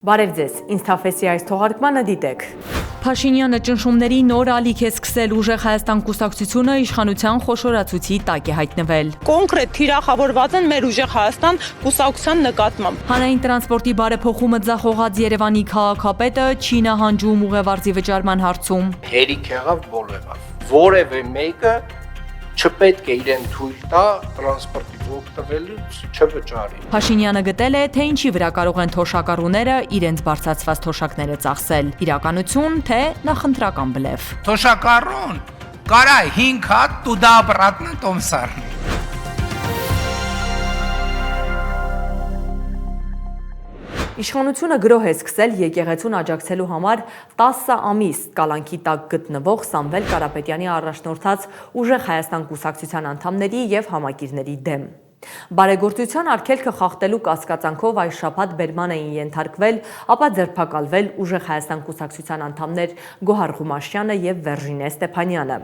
Բարև ձեզ, ինձ թափեսի այս թողարկմանը դիտեք։ Փաշինյանը ճնշումների նոր ալիք է սկսել, ուժեղ Հայաստան կուսակցությունը իշխանության խոշորացուցի տակ է հայտնվել։ Կոնկրետ թիրախավորված են մեր ուժեղ Հայաստան կուսակցության նկատմամբ։ Հանրային տրանսպորտի բարեփոխումը ձախողած Երևանի քաղաքապետը չի նահանջում ուղևորձի վճարման հարցում։ Հերիք եղավ բոլորը։ Որևէ մեկը չպետք է իրեն թույլ տա տրանսպորտից օգտվելուց չվճարի։ Փաշինյանը գտել է, թե ինչի վրա կարող են թոշակառուները իրենց բարձրացված թոշակները ծախսել։ Իրականություն, թե նախընտրական բլեֆ։ Թոշակառուն կարա 5 հատ տուդա обратно том сарни։ Իշխանությունը գրոհ է սկսել եկեղեցուն աջակցելու համար 10 ամիս կալանքի տակ գտնվող Սամվել Կարապետյանի առաջնորդած ուժեղ Հայաստան կուսակցության անդամների և համակիրների դեմ։ Բարեգործության արգելքը խախտելու կասկածանքով այս շաբաթ բերման էին ենթարկվել, ապա ձերբակալվել ուժեղ Հայաստան կուսակցության անդամներ Գոհար Ղումաշյանը և Վերժինե Ստեփանյանը։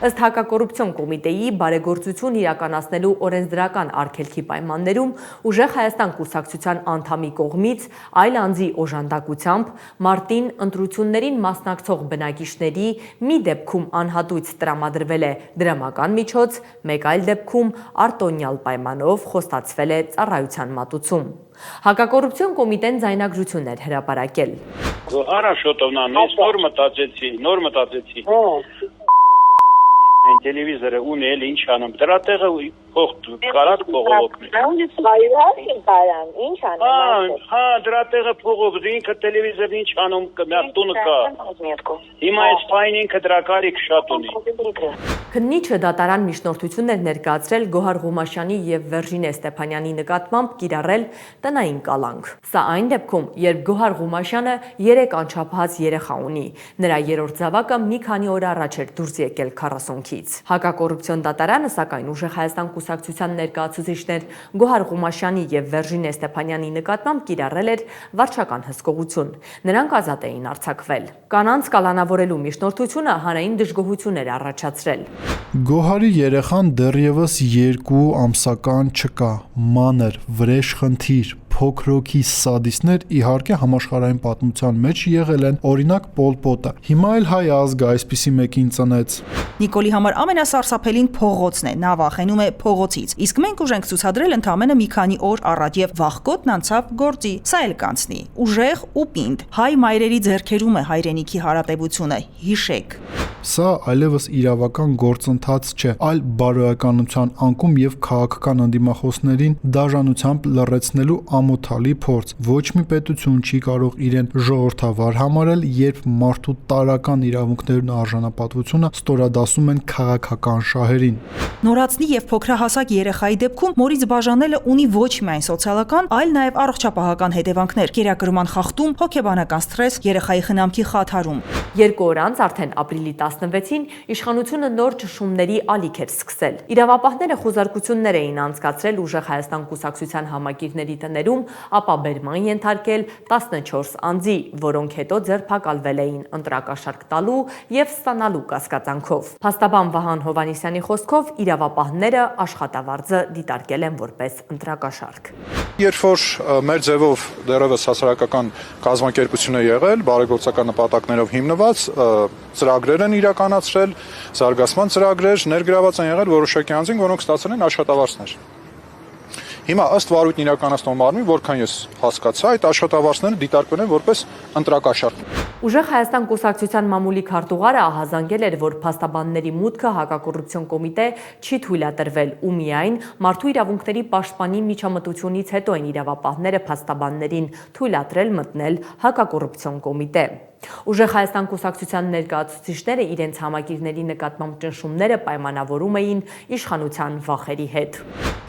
Ըստ Հակակոռուպցիոն կոմիտեի բարեգործություն իրականացնելու օրենսդրական արգելքի պայմաններում ուժեղ Հայաստան կուսակցության անդամի կողմից այլ անձի օժանդակությամբ մարտին ընտրություններին մասնակցող բնակիչների մի դեպքում անհատույց տրամադրվել է դրամական միջոց, մեկ այլ դեպքում արտոնյալ պայմանով խոստացվել է ծառայության մատուցում։ Հակակոռուպցիոն կոմիտեն ձայնագրություններ հրապարակել։ Հարաշոտովնա, ես նոր մտածեցի։ Տելևիզորը ունել ինչ անում, դրա տեղը փող կարած փողով։ Հա, դրա տեղը փողով, ինքը տելևիզորն ինչ անում, տունը կա։ Հիմա այս ֆայն ինքը դրա կարիք շատ ունի։ Քննիչը դատարան միջնորդություններ ներկայացրել Գոհար Ղումաշյանի և Վերժինե Ստեփանյանի նկատմամբ կիրառել տնային կալանք։ Սա այն դեպքում, երբ Գոհար Ղումաշյանը 3 անչափահաս երեխա ունի։ Նրա երրորդ զավակը մի քանի օր առաջ էր դուրս եկել 40-ից։ Հակակոռուպցիոն դատարանը, սակայն ուժեղ Հայաստան կուսակցության ներկայացուցիչներ Գոհար Ղումաշյանի և Վերժինե Ստեփանյանի նկատմամբ կիրառել էր վարչական հսկողություն։ Նրանք ազատ էին արձակվել։ Կանանց կալանավորելու միջնորդությունը հանրային դժգոհություն էր առաջացրել։ Գոհարի երեխան դեռևս 2 ամսական չկա, մանր, վրեժ խնդիր, փոքրոքի սադիստներ իհարկե համաշխարհային պատմության մեջ եղել են, օրինակ Պոլ Պոտը։ Հիմա էլ հայ ազգը այսպիսի մեկին ծնեց։ Նիկոլի համար ամենասարսափելին փողոցն է, նա վախենում է փողոցից։ Իսկ մենք ուժ ենք ցուցադրել ընդամենը մի քանի օր առաջ եւ վախկոտն անցավ գործի։ Սա էլ կանցնի։ Ուժեղ ու պինդ։ Հայ մայրերի ձեռքերում է հայրենիքի հարատեվությունը։ Հիշեք։ Սա այլևս իրավական գործընթաց չէ, այլ բարոյականության անկում եւ քաղաքական ընդդիմախոսներին դաժանությամբ լռեցնելու ամոթալի փորձ։ Ոչ մի պետություն չի կարող իրեն ժողովրդավար համարել, երբ մարդու տարրական իրավունքներն ու արժանապատվությունը ստորադասում են քաղաքական շահերին։ Նորածնի եւ փոքրահասակ երեխայի դեպքում մորից բաժանելը ունի ոչ միայն սոցիալական, այլ նաեւ առողջապահական հետևանքներ՝ կերակրման խախտում, հոգեբանական սթրես, երեխայի խնամքի խաթարում։ 2 օր անց արդեն ապրիլի 16-ին իշխանությունը նոր ճնշումների ալիք էր սկսել։ Իրավապահները խոզարկություններ էին անցկացրել ուժեղ Հայաստան կուսակցության համակիրների տներում, ապա բերման ենթարկել 14 անձի, որոնք հետո ձերբակալվել էին ընտրակաշառք տալու եւ ստանալու կասկածանքով։ Փաստաբան Վահան Հովհաննիսյանի խոսքով իրավապահները աշխատավարձը դիտարկել են որպես ընտրակաշառք։ Երբ որ մեր ձևով դեռևս հասարակական կազմակերպություն է եղել, բարեգործական նպատակներով հիմնված ծրագրեր են իրականացրել, զարգացման ծրագրեր ներգրաված են եղել որոշակի անձին, որոնք ստացել են աշխատավարձներ։ Հիմա ըստ վարույթն իրականացնող մարմնի, որքան ես հասկացա, այդ աշխատավարձները դիտարկվել են որպես ընտրակաշառք։ Ուժեղ Հայաստան կուսակցության մամուլի քարտուղարը ահազանգել էր, որ փաստաբանների մուտքը Հակակոռուպցիոն կոմիտե չի թույլատրվել ու միայն մարդու իրավունքների պաշտպանի միջամտությունից հետո են իրավապահները փաստաբաններին թույլատրել մտնել Հակակոռուպցիոն կոմիտե։ Ուժեղ Հայաստան կուսակցության ներկայացուցիչները իրենց համակիրների նկատմամբ ճնշումները պայմանավորում էին իշխանության վախերի հետ։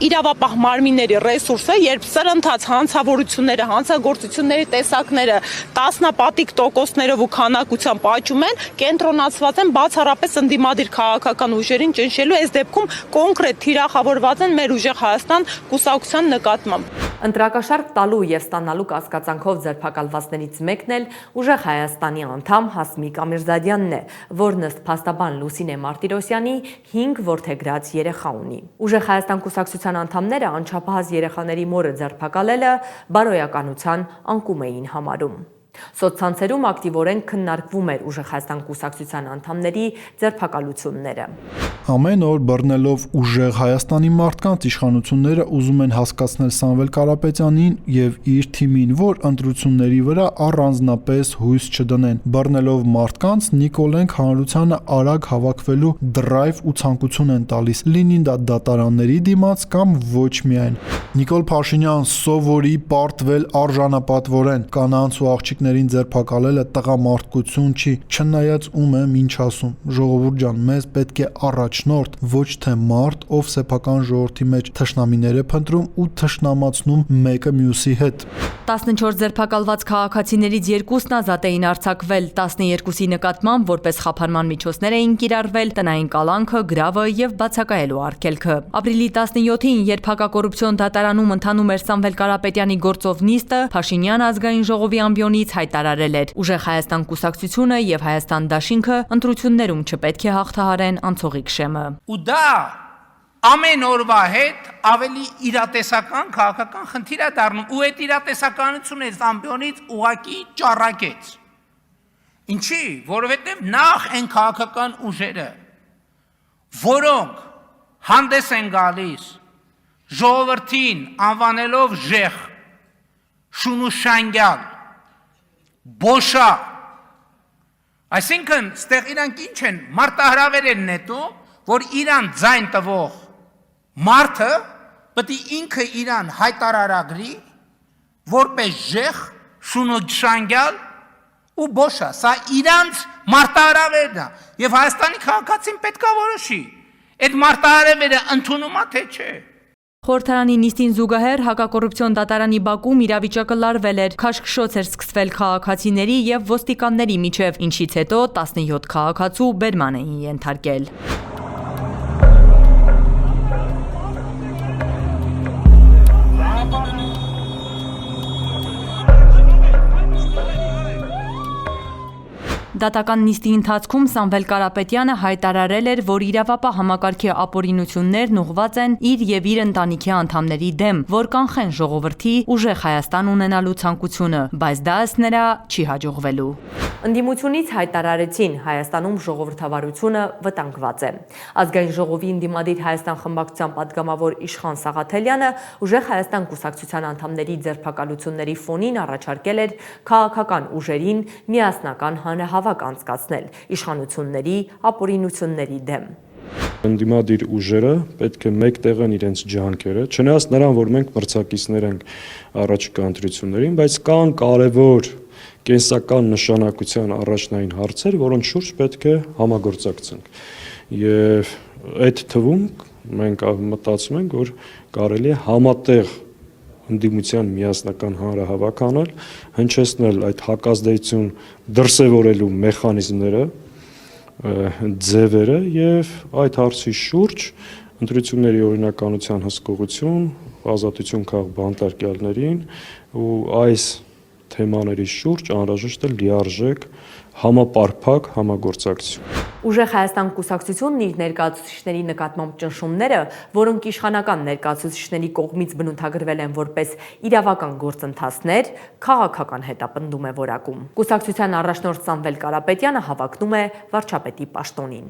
Իրավապահ մարմինների ռեսուրսը, երբ սրընթաց հանցավորությունները, հանցագործությունների տեսակները տասնապատիկ տոկոսներով ու քանակությամբ աճում են, կենտրոնացված են բացառապես ընդդիմադիր քաղաքական ուժերին ճնշելու, այս դեպքում կոնկրետ թիրախավորված են մեր ուժեղ Հայաստան կուսակցության նկատմամբ։ Ընտրակաշարք տալու եւ ստանալու կասկածանքով ձերբակալվածներից մեկն էլ ուժեղ Հայաստանի անդամ Հասմիկ Ամիրզադյանն է, որն ըստ փաստաբան Լուսինե Մարտիրոսյանի 5 որդեգրած երեխա ունի։ Ուժեղ Հայաստան կուսակցության անդամները անչափահաս երեխաների մորը ձերբակալելը բարոյականության անկում էին համարում։ Սոցցանցերում ակտիվորեն քննարկվում էր ուժեղ Հայաստան կուսակցության անդամների ձերբակալությունները։ Ամեն օր բռնելով ուժեղ Հայաստանի մարդկանց իշխանությունները ուզում են հասկացնել Սամվել Կարապետյանին եւ իր թիմին, որ ընտրությունների վրա առանձնապես հույս չդնեն։ Բռնելով մարդկանց Նիկոլենք հանրությանը արագ հավաքվելու դրայվ ու ցանկություն են տալիս, լինին դա դատարանների դիմաց կամ ոչ միայն։ Նիկոլ Փաշինյան սովորի պարտվել արժանապատվորեն, կանանց ու աղջիկներին ձերբակալելը տղամարդկություն չի, չնայած ում եմ ինչ ասում։ Ժողովուրդ ջան, մեզ պետք է առաջնորդ, ոչ թե մարդ, ով սեփական ժողովրդի մեջ թշնամիներ է փնտրում ու թշնամացնում մեկը մյուսի հետ։ 14 ձերբակալված քաղաքացիներից 2-ն ազատ էին արձակվել, 12-ի նկատմամբ որպես խափանման միջոցներ էին կիրառվել տնային կալանքը, գրավը եւ բացակայելու արգելքը։ Ապրիլի 17-ին, երբ հակակոռուպցիոն դատարանում ընթանում էր Սամվել Կարապետյանի գործով նիստը, Փաշինյան ազգային ժողովի ամբիոնից հայտարարել էր. ուժեղ Հայաստան կուսակցությունը եւ Հայաստան դաշինքը ընտրություններում չպետք է հաղթահարեն անցողիկ շեմը։ Ու դա ամեն օրվա հետ ավելի իրատեսական քաղաքական խնդիր է դառնում ու այդ իրատեսականությունը այս ամբիոնից ուղակի ճառագեց։ Ինչի՞, որովհետև նախ այն քաղաքական ուժերը, որոնք հանդես են գալիս ժողովրդին անվանելով ժեղ, շունուշանգյալ, բոշա, այսինքն ստեղ իրանք ինչ են, մարտահրավեր են նետում, որ իրան ձայն տվող մարդը պետք է ինքը իրան հայտարարագրի որպես ժեղ, շունուշանգյալ ու բոշա, սա իրանց մարտահրավերն է եւ Հայաստանի քաղաքացին պետք է որոշի, այդ մարտահրավերը ընդունում է թե չէ։ Խորհրդարանի նիստին զուգահեռ հակակոռուպցիոն դատարանի բակում իրավիճակը լարվել էր, քաշքշոց էր սկսվել քաղաքացիների եւ ոստիկանների միջև, ինչից հետո 17 քաղաքացու բերման էին ենթարկել։ Դատական նիստի ընթացքում Սամվել Կարապետյանը հայտարարել էր, որ իրավապահ համակարգի ապօրինություններն ուղղված են իր եւ իր ընտանիքի անդամների դեմ, որ կանխեն ժողովրդի ուժեղ Հայաստան ունենալու ցանկությունը, բայց դա ըստ նրա չի հաջողվելու։ Ընդդիմությունից հայտարարեցին Հայաստանում ժողովրդավարությունը վտանգված է։ Ազգային ժողովի ընդդիմադիր Հայաստան խմբակցության պատգամավոր Իշխան Սաղաթելյանը ուժեղ Հայաստան կուսակցության անդամների ձերբակալությունների ֆոնին առաջարկել էր քաղաքական ուժերին միասնական հանրահավաք անցկացնել իշխանությունների ապօրինությունների դեմ։ Ընդդիմադիր ուժերը պետք է մեկտեղեն իրենց ջանքերը, չնայած նրան, որ մենք մրցակիցներ ենք առաջիկա ընտրություններին, բայց կան կարևոր կենսական նշանակության առաջնային հարցեր, որոնց շուրջ պետք է համագործակցենք։ Եվ այդ թվում մենք մտածում ենք, որ կարելի է համատեղ ընդդիմության միասնական հանրահավաք անել, հնչեցնել այդ հակազդեցություն դրսևորելու մեխանիզմները, ձևերը եւ այդ հարցի շուրջ ընտրությունների օրինականության հսկողություն, ազատություն քաղ բանտարկյալներին ու այս թեմաների շուրջ անհրաժեշտ է լիարժեք համապարփակ համագործակցություն։ Ուժեղ Հայաստան կուսակցությունն իր ներկայացուցիչների նկատմամբ ճնշումները, որոնք իշխանական ներկայացուցիչների կողմից բնութագրվել են որպես իրավական գործընթացներ, քաղաքական հետապնդում է որակում։ Կուսակցության առաջնորդ Սամվել Կարապետյանը հավակնում է վարչապետի պաշտոնին։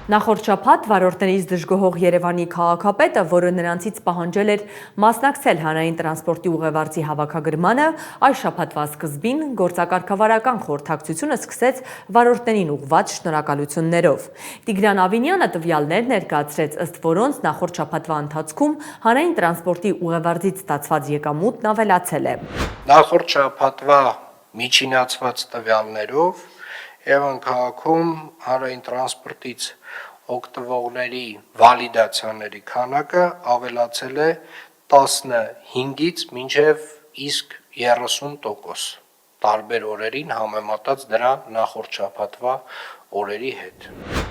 Նախորդ շաբաթ վարորդներից դժգոհող Երևանի քաղաքապետը, որը նրանցից պահանջել էր մասնակցել հանրային տրանսպորտի ուղևորձի հավաքագրմանը, այս շաբաթվա սկզբին գործակարգավարական խորհրդակցությունը սկսեց վարորդներին ուղղված շնորհակալություններով։ Տիգրան Ավինյանը տվյալներ ներկայացրեց, ըստ որոնց նախորդ շաբաթվա ընթացքում հանրային տրանսպորտի ուղևորձից ստացված եկամուտն ավելացել է։ Նախորդ շաբաթվա միջինացված տվյալներով Երևան քաղաքում հանրային տրանսպորտից օգտվողների վալիդացիաների քանակը ավելացել է 15-ից մինչև իսկ 30%, տարբեր օրերին համեմատած դրա նախորդ շաբաթվա օրերի հետ։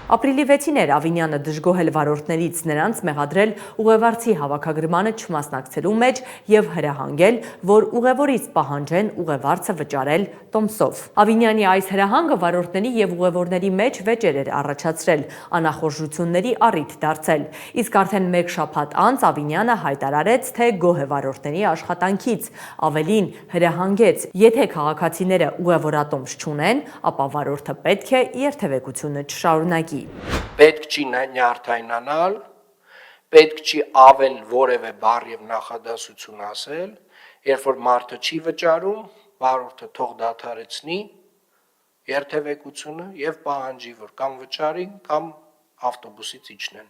Ապրիլի 6-ին էր Ավինյանը դժգոհել վարորդներից, նրանց մեղադրել ուղևորցի հավաքագրմանը չմասնակցելու մեջ եւ հրահանգել, որ ուղևորից պահանջեն ուղևորցը վճարել տոմսով։ Ավինյանի այս հրահանգը վարորդների եւ ուղևորների մեջ վեճեր էր առաջացրել, անախորժությունների առիթ դարձել։ Իսկ արդեն 1 շաբաթ անց Ավինյանը հայտարարեց, թե գոհ է վարորդների աշխատանքից, ավելին հրահանգեց, եթե քաղաքացիները ուղևորատոմս չունեն, ապա վարորդը պետք է երթևեկությունը չշարունակի։ Պետք չի նյարդայնանալ, պետք չի ավել որևէ բառ եւ նախադասություն ասել, երբ որ մարդը չի վճարում, վարորդը թող դադարեցնի երթևեկությունը եւ պահանջի, որ կամ վճարի, կամ ավտոբուսից իջնեն։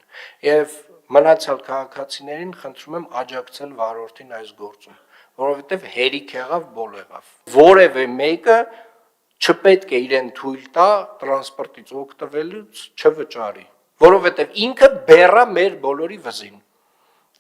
Եվ մնացյալ քաղաքացիներին խնդրում եմ աջակցել վարորդին այս գործում, որովհետեւ հերիք եղավ, բոլ եղավ։ Որևէ մեկը չպետք է իրեն թույլ տա տրանսպորտից օգտվելուց չվճարի, որովհետև ինքը բեռա մեր բոլորի վզին,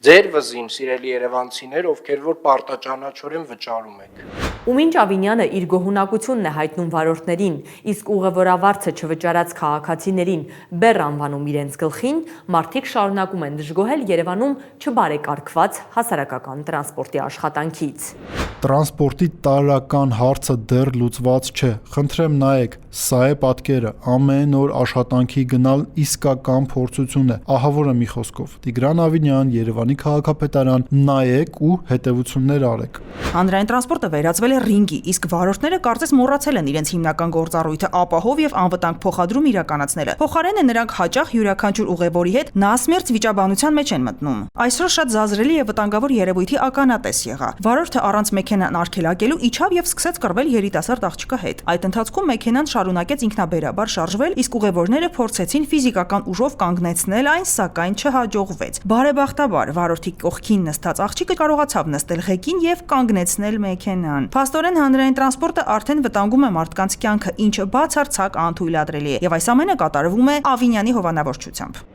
ձեր վզին, սիրելի երևանցիներ, ովքեր որ պարտաճանաչորեն վճարում եք։ Ու մինչ Ավինյանը իր գոհունակությունն է հայտնում վարորդներին, իսկ ուղևորավարձը չվճարած քաղաքացիներին բեռ անվանում իրենց գլխին, մարդիկ շարունակում են դժգոհել Երևանում չբարեկարգված հասարակական տրանսպորտի աշխատանքից։ Տրանսպորտի տարրական հարցը դեռ լուծված չէ։ Խնդրեմ նայեք, սա է պատկերը, ամեն օր աշխատանքի գնալ իսկական փորձություն է։ Ահավոր է մի խոսքով։ Տիգրան Ավինյան, Երևանի քաղաքապետարան, նայեք ու հետևություններ արեք։ Հանրային տրանսպորտը վերածվել է ռինգի, իսկ վարորդները կարծես մոռացել են իրենց հիմնական գործառույթը ապահով եւ անվտանգ փոխադրում իրականացնելը։ Փոխարենը նրանք հաճախ յուրաքանչյուր ուղևորի հետ նասմերձ վիճաբանության մեջ են մտնում։ Այսօր շատ զազրելի եւ վտանգավոր երևույթի ականատես եղա։ Վարորդը առանց մեքենան արգելակելու իջավ եւ սկսեց կռվել երիտասարդ աղջկա հետ։ Այդ ընթացքում մեքենան շարունակեց ինքնաբերաբար շարժվել, իսկ ուղևորները փորձեցին ֆիզիկական ուժով կանգնեցնել այն, սակայն չհաջողվեց։ Բարեբախտաբար վարորդի կողքին նստած աղջիկը կարողացավ նստել ղեկին եւ կանգնեցնել մեքենան։ Փաստորեն հանրային տրանսպորտը արդեն վտանգում է մարդկանց կյանքը, ինչը բացարձակ անթույլատրելի է, եւ այս ամենը կատարվում է Ավինյանի հովանավորչությամբ։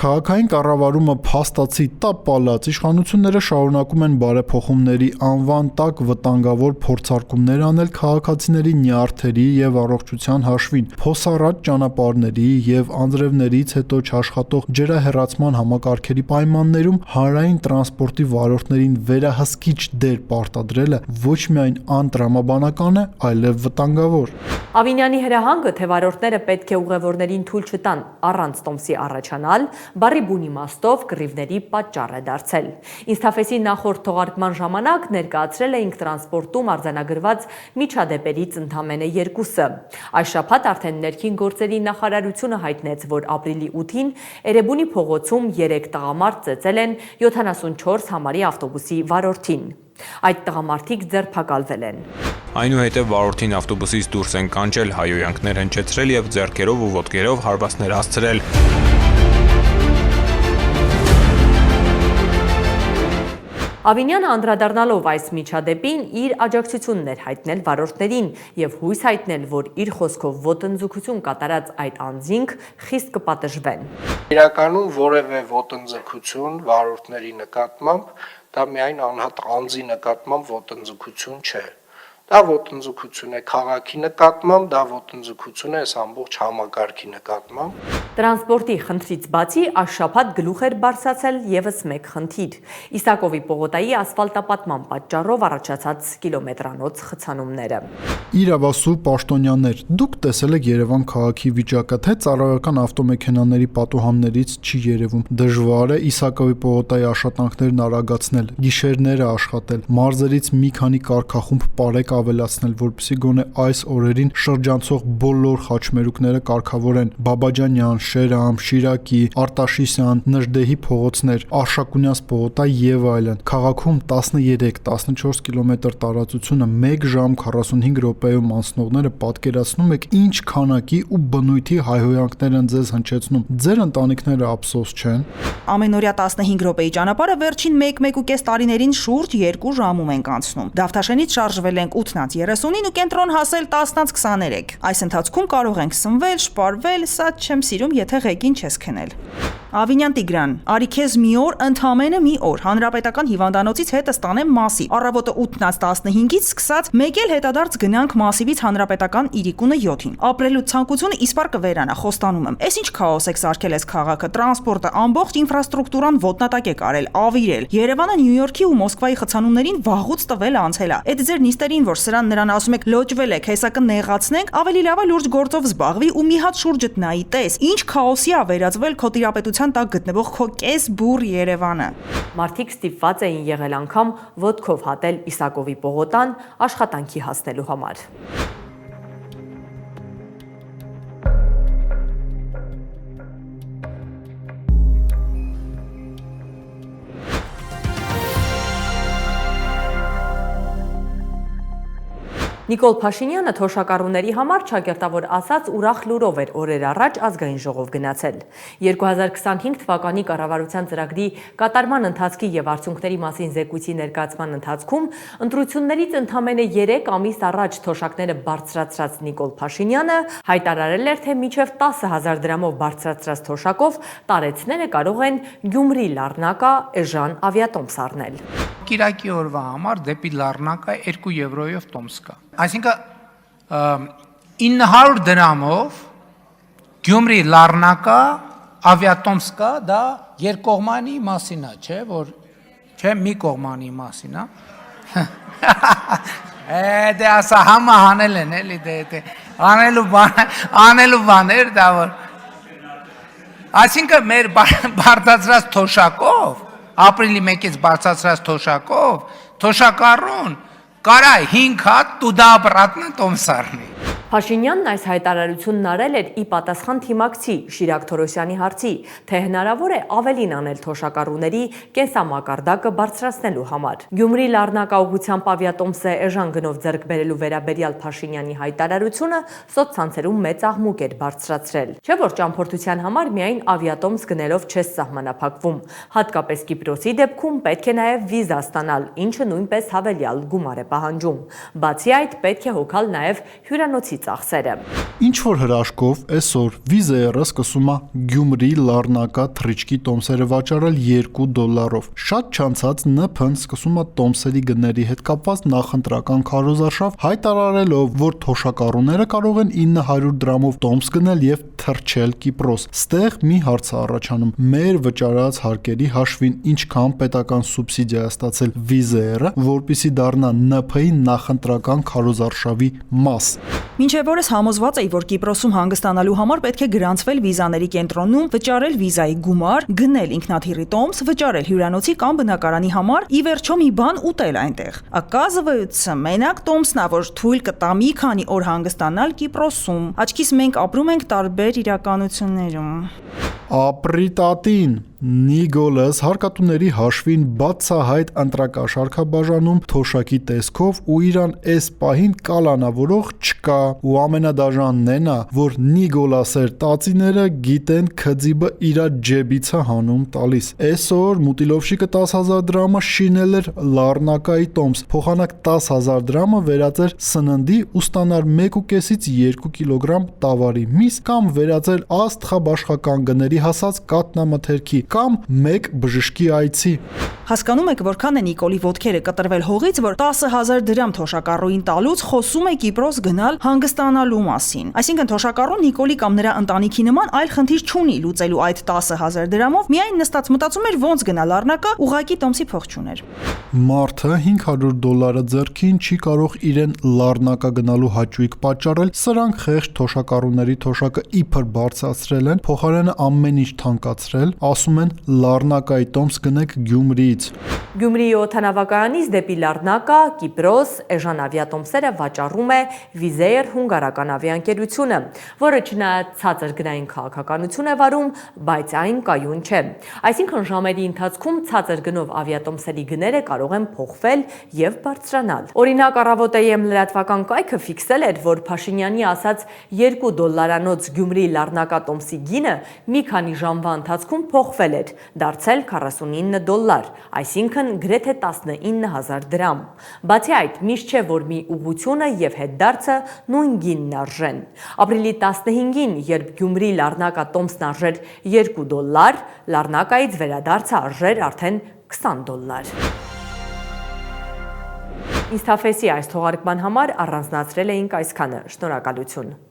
Քաղաքային կառավարումը փաստացի տապալած, իշխանությունները շարունակում են բարեփոխումների անվան տակ վտանգավոր փորձարկումներ անել քաղաքացիների նյարդերի եւ առողջության հաշվին, փոսառատ ճանապարհների եւ անձրևներից հետո չաշխատող ջրահեռացման համակարգերի պայմաններում հանրային տրանսպորտի վարորդներին վերահսկիչ դեր պարտադրելը ոչ միայն անտրամաբանական է, այլև վտանգավոր։ Ավինյանի հրահանգը, թե վարորդները պետք է ուղևորներին թույլ չտան առանց տոմսի առաջանալ, բառի բուն իմաստով կռիվների պատճառ է դարձել։ Ինստաֆեսի նախորդ թողարկման ժամանակ ներկայացրել էինք տրանսպորտում արձանագրված միջադեպերից ընդամենը 2-ը։ Այս շաբաթ արդեն ներքին գործերի նախարարությունը հայտնեց, որ ապրիլի 8-ին Էրեբունի փողոցում 3 տղամարդ ծեծել են 74 համարի ավտոբուսի վարորդին։ Այդ տղամարդիկ ձերբակալվել են։ Այնուհետև վարորդին ավտոբուսից դուրս են կանչել, հայհոյանքներ հնչեցրել եւ ձեռքերով ու ոտքերով հարվածներ հասցրել։ Ավինյանը անդրադառնալով այս միջադեպին իր աջակցությունն էր հայտնել վարորդներին եւ հույս հայտնել, որ իր խոսքով ոտնձգություն կատարած այդ անձինք խիստ կպատժվեն։ Իրականում որևէ ոտնձգություն վարորդների նկատմամբ դա միայն անհատ անձի նկատմամբ ոտնձգություն չէ։ Դա ոտնձգություն է քաղաքի նկատմամբ, դա ոտնձգություն է այս ամբողջ համակարգի նկատմամբ։ Տրանսպորտի խնդրից բացի այս շաբաթ գլուխ էր բարձրացել եւս մեկ խնդիր՝ Իսակովի պողոտայի ասֆալտապատման պատճառով առաջացած կիլոմետրանոց խցանումները։ Իրավասու պաշտոնյաներ, դուք տեսել եք Երևան քաղաքի վիճակը, թե ծառայական ավտոմեքենաների պատուհաններից չի երևում։ Դժվար է Իսակովի պողոտայի աշխատանքներն արագացնել, գիշերները աշխատել, մարզերից մի քանի կարգախումբ պարեկ ավելացնել, որպեսզի գոնե այս օրերին շրջանցող բոլոր խաչմերուկները կարգավորեն։ Բաբաջանյան, Շերամ, Շիրակի, Արտաշիսյան, Նժդեհի փողոցներ, Արշակունյաց պողոտա եւ այլն։ Քաղաքում 13-14 կիլոմետր տարածությունը 1 ժամ 45 րոպեում անցնողները պատկերացնում եք ինչ քանակի ու բնույթի հայհոյանքներ են ձեզ հնչեցնում։ Ձեր ընտանիքները ափսոս չեն։ Ամենօրյա 15 րոպեի ճանապարհը վերջին 1-1.5 տարիներին շուրջ 2 ժամում ենք անցնում։ Դավթաշենից շարժվել ենք 8-30-ին ու կենտրոն հասել 10-23։ Այս ընթացքում կարող ենք սնվել, շպարվել, սա չեմ սիրում, եթե ղեկին չես քնել։ Ավինյան Տիգրան, արի քեզ մի օր, ընդամենը մի օր հանրապետական հիվանդանոցից հետը ստանեմ Մասիվ։ Առավոտը 8-ից 15-ից սկսած մեկ էլ հետադարձ գնանք Մասիվից հանրապետական Իրիկունը 7-ին։ Ապրելու ցանկությունը իսպար կվերանա, խոստանում եմ։ Էս ինչ քաոս եք սարքել այս քաղաքը, տրանսպորտը, ամբողջ ինֆրաստրուկտուրան ոտնատակ է կարել, ավիրել։ Երևանը Նյու Յորքի ու Մոսկվայի խցանումներին վաղուց տվել անցել է։ Այդ ձեր նիստերին, որ սրան նրան ասում եք լոճվել եք, հեսա կնեղացնենք, ավելի լավ է լուրջ գործով զբաղվի ու մի հատ շուրջդ նայի, տես, ինչ քաոսի է վերածվել քո տիրապետության տակ գտնվող քո կես բուռ Երևանը։ Մարդիկ ստիպված էին եղել անգամ ոտքով հատել Իսակովի պողոտան աշխատանքի հասնելու համար։ Նիկոլ Փաշինյանը թոշակառուների համար ճակերտավոր ասած ուրախ լուրով էր օրեր առաջ ազգային ժողով գնացել։ 2025 թվականի կառավարության ծրագրի կատարման ընթացքի եւ արդյունքների մասին զեկույցի ներկայացման ընթացքում ընտրություններից ընդամենը 3 ամիս առաջ թոշակները բարձրացրած Նիկոլ Փաշինյանը հայտարարել էր, թե մինչև 10,000 դրամով բարձրացրած թոշակով տարեցները կարող են Գյումրի Լառնակա էժան ավիատոմս առնել։ Կիրակի օրվա համար դեպի Լառնակա 2 եվրոյով տոմս կա։ Այսինքն 900 դրամով Գյումրի Լառնակա ավիատոմս կա, դա երկկողմանի մասին է, չէ, որ չէ, մի կողմանի մասին է։ Դե ասա համը հանել են, էլի դե անելու բաներ դա որ։ Այսինքն մեր բարձրացրած թոշակով ապրիլի 1-ից բարձրացրած թոշակառուն կարա 5 հատ տուդա ապրատնա տոմս առնի։ Փաշինյանն այս հայտարարությունն արել էր ի պատասխան թիմակցի Շիրակ Թորոսյանի հարցի, թե հնարավոր է ավելին անել թոշակառուների կենսամակարդակը բարձրացնելու համար։ Գյումրի Լառնակա ուղղությամբ ավիատոմսը էժան գնով ձեռք բերելու վերաբերյալ Փաշինյանի հայտարարությունը սոցցանցերում մեծ աղմուկ էր բարձրացրել։ Չէ՞ որ ճամփորդության համար միայն ավիատոմս գնելով չես սահմանափակվում։ Հատկապես Կիպրոսի դեպքում պետք է նաև վիզա ստանալ, ինչը նույնպես հավելյալ գումար է պահանջում։ Բացի այդ, պետք է հոգալ նաև հյուրանոցի ծախսերը։ Ինչ որ հրաշքով այսօր Վիզերը սկսում է Գյումրի Լառնակա թռիչքի տոմսերը վաճառել $2։ Շատ չանցած ՆՓ-ն սկսում է տոմսերի գների հետ կապված նախընտրական քարոզարշավ հայտարարելով, որ թոշակառուները կարող են 900 դրամով տոմս գնել եւ թռչել Կիպրոս։ Ստեղ մի հարց է առաջանում. մեր վճարած հարկերի հաշվին ինչքան պետական սուբսիդիա է ստացել Վիզերը, որպեսզի դառնա ՆՓ-ի նախընտրական քարոզարշավի մաս։ Մինչև օրս համոզված էի, որ Կիպրոսում հանգստանալու համար պետք է գրանցվել վիզաների կենտրոնում, վճարել վիզայի գումար, գնել ինքնաթիռի տոմս, վճարել հյուրանոցի կամ բնակարանի համար, ի վերջո մի բան ուտել այնտեղ։ Ակազվայույցը մենակ տոմսն է, որ թույլ կտա մի քանի օր հանգստանալ Կիպրոսում։ Աչքիս մենք ապրում ենք տարբեր իրականություններում։ Ապրի տատին Նիկոլաս հարկատուների հաշվին բացահայտ ընտրակաշառք է բաժանում թոշակի տեսքով ու իրան այս պահին կալանավորող չկա ու ամենադաժանն են է, որ Նիկոլասեր տածիները գիտեն քձիբը իրա ջեբից է հանում տալիս։ Այսօր Մուտիլովշիկը 10,000 դրամը շինել էր Լառնակայի տոմս, փոխանակ 10,000 դրամը վերածեր սննդի ու ստանար 1.5-ից 2 կիլոգրամ տավարի միս կամ վերածել աստղաբաշխական գների հասած կատնամթերքի կամ մեկ բժշկի այցի։ Հասկանում եք, որքան է Նիկոլի ոտքերը կտրվել հողից, որ 10,000 դրամ թոշակառուին տալուց խոսում է Կիպրոս գնալ հանգստանալու մասին։ Այսինքն թոշակառուն Նիկոլի կամ նրա ընտանիքի նման այլ խնդիր չունի լուծելու այդ 10,000 դրամով, միայն նստած մտածում էր ոնց գնալ Լառնակա, ուղակի տոմսի փող չուներ։ Մարդը $500 ձեռքին չի կարող իրեն Լառնակա գնալու հաճույք պատճառել, սրանք խեղճ թոշակառուների թոշակը իբր բարձրացրել են, փոխարենը ամեն ինչ թանկացրել, ասում են Լառնակայի տոմս գնեք Գյումրիից։ Գյումրիի օդանավակայանից դեպի Լառնակա, Կիպրոս էժան ավիատոմսերը վաճառում է Վիզեր հունգարական ավիաընկերությունը, որը չնայած ցածր գնային քաղաքականություն է վարում, բայց այն կայուն չէ։ Այսինքն ժամերի ընթացքում ցածր գնով ավիատոմսերի գները կարող են փոխվել եւ բարձրանալ։ Օրինակ առավոտեեմ լրատվական կայքը ֆիքսել էր, որ Փաշինյանի ասած $2 Գյումրի Լառնակա տոմսի գինը մի քանի ժամվա ընթացքում փոխվել փոխվել էր, դարձել $49, այսինքն գրեթե 19,000 դրամ։ Բացի այդ, միշտ չէ, որ մի ուղղությունը եւ հետդարձը նույն գինն արժեն։ Ապրիլի 15-ին, երբ Գյումրի Լառնակա-Տոմսն արժեր $2, Լառնակայից վերադարձը արժեր արդեն $20։ Ինստաֆեսի այս թողարկման համար առանձնացրել էինք այսքանը։ Շնորհակալություն։